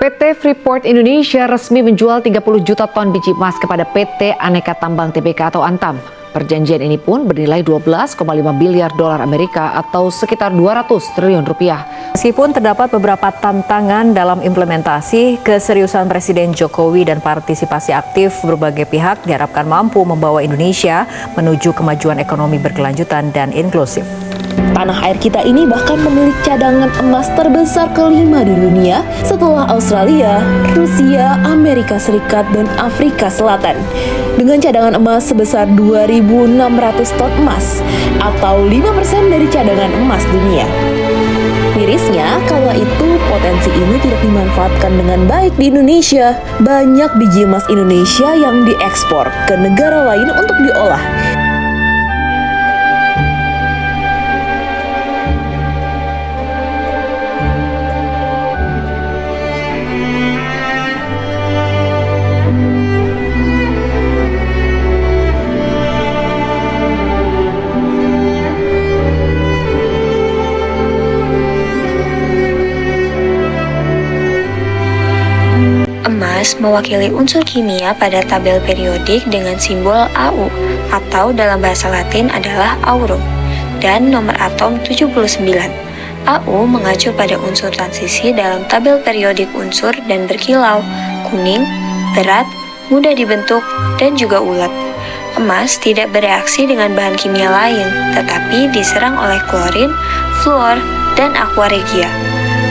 PT Freeport Indonesia resmi menjual 30 juta ton biji emas kepada PT Aneka Tambang Tbk atau Antam. Perjanjian ini pun bernilai 12,5 miliar dolar Amerika atau sekitar 200 triliun rupiah. Meskipun terdapat beberapa tantangan dalam implementasi, keseriusan Presiden Jokowi dan partisipasi aktif berbagai pihak diharapkan mampu membawa Indonesia menuju kemajuan ekonomi berkelanjutan dan inklusif. Tanah air kita ini bahkan memiliki cadangan emas terbesar kelima di dunia setelah Australia, Rusia, Amerika Serikat, dan Afrika Selatan. Dengan cadangan emas sebesar 2.600 ton emas atau 5% dari cadangan emas dunia. Mirisnya, kala itu potensi ini tidak dimanfaatkan dengan baik di Indonesia. Banyak biji emas Indonesia yang diekspor ke negara lain untuk diolah. Emas mewakili unsur kimia pada tabel periodik dengan simbol Au atau dalam bahasa Latin adalah aurum dan nomor atom 79. Au mengacu pada unsur transisi dalam tabel periodik unsur dan berkilau, kuning, berat, mudah dibentuk, dan juga ulet. Emas tidak bereaksi dengan bahan kimia lain, tetapi diserang oleh klorin, fluor, dan aqua regia.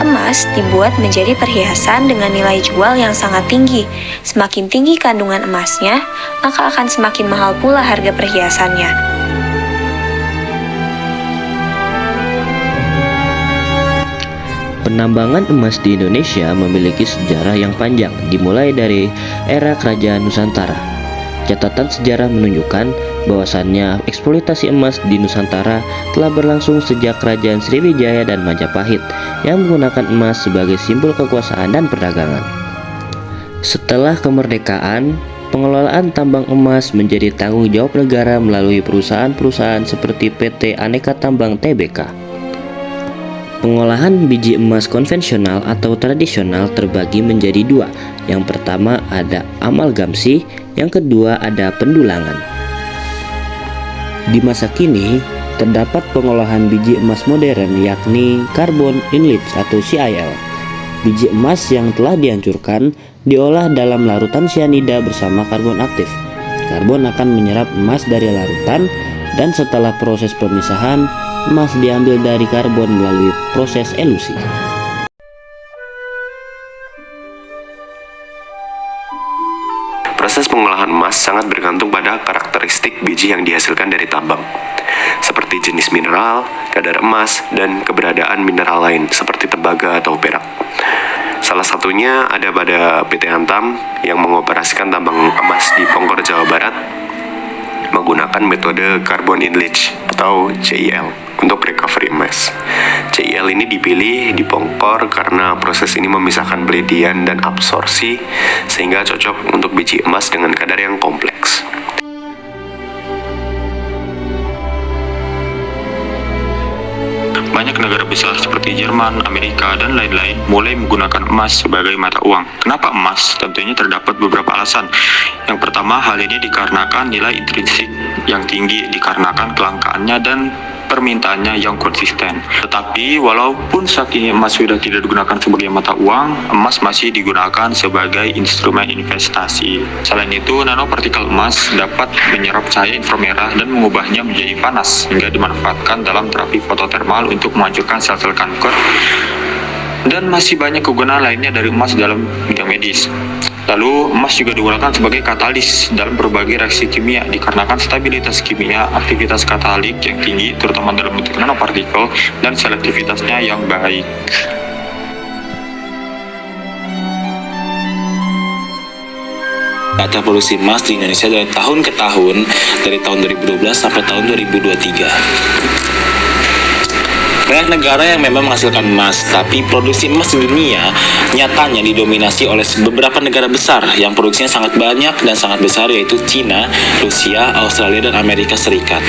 Emas dibuat menjadi perhiasan dengan nilai jual yang sangat tinggi. Semakin tinggi kandungan emasnya, maka akan semakin mahal pula harga perhiasannya. Penambangan emas di Indonesia memiliki sejarah yang panjang, dimulai dari era Kerajaan Nusantara. Catatan sejarah menunjukkan bahwasannya eksploitasi emas di Nusantara telah berlangsung sejak Kerajaan Sriwijaya dan Majapahit yang menggunakan emas sebagai simbol kekuasaan dan perdagangan. Setelah kemerdekaan, pengelolaan tambang emas menjadi tanggung jawab negara melalui perusahaan-perusahaan seperti PT Aneka Tambang Tbk. Pengolahan biji emas konvensional atau tradisional terbagi menjadi dua. Yang pertama ada amalgamsi, yang kedua ada pendulangan. Di masa kini, terdapat pengolahan biji emas modern yakni carbon inlet atau CIL. Biji emas yang telah dihancurkan diolah dalam larutan sianida bersama karbon aktif. Karbon akan menyerap emas dari larutan dan setelah proses pemisahan, emas diambil dari karbon melalui proses elusi. Proses pengolahan emas sangat bergantung pada karakteristik biji yang dihasilkan dari tambang, seperti jenis mineral, kadar emas, dan keberadaan mineral lain seperti tembaga atau perak. Salah satunya ada pada PT Antam yang mengoperasikan tambang emas di Pongkor, Jawa Barat menggunakan metode carbon inlet atau CIL untuk recovery emas. CIL ini dipilih di Pongkor karena proses ini memisahkan peledian dan absorpsi sehingga cocok untuk biji emas dengan kadar yang kompleks. Banyak negara besar seperti Jerman, Amerika, dan lain-lain mulai menggunakan emas sebagai mata uang. Kenapa emas? Tentunya terdapat beberapa alasan. Yang pertama, hal ini dikarenakan nilai intrinsik yang tinggi, dikarenakan kelangkaannya dan permintaannya yang konsisten. Tetapi walaupun saat ini emas sudah tidak digunakan sebagai mata uang, emas masih digunakan sebagai instrumen investasi. Selain itu, nanopartikel emas dapat menyerap cahaya inframerah dan mengubahnya menjadi panas hingga dimanfaatkan dalam terapi fototermal untuk menghancurkan sel-sel kanker. Dan masih banyak kegunaan lainnya dari emas dalam bidang medis. Lalu, emas juga digunakan sebagai katalis dalam berbagai reaksi kimia dikarenakan stabilitas kimia, aktivitas katalik yang tinggi, terutama dalam bentuk nanopartikel, dan selektivitasnya yang baik. Data produksi emas di Indonesia dari tahun ke tahun, dari tahun 2012 sampai tahun 2023. Banyak negara yang memang menghasilkan emas, tapi produksi emas di dunia nyatanya didominasi oleh beberapa negara besar yang produksinya sangat banyak dan sangat besar, yaitu Cina, Rusia, Australia, dan Amerika Serikat.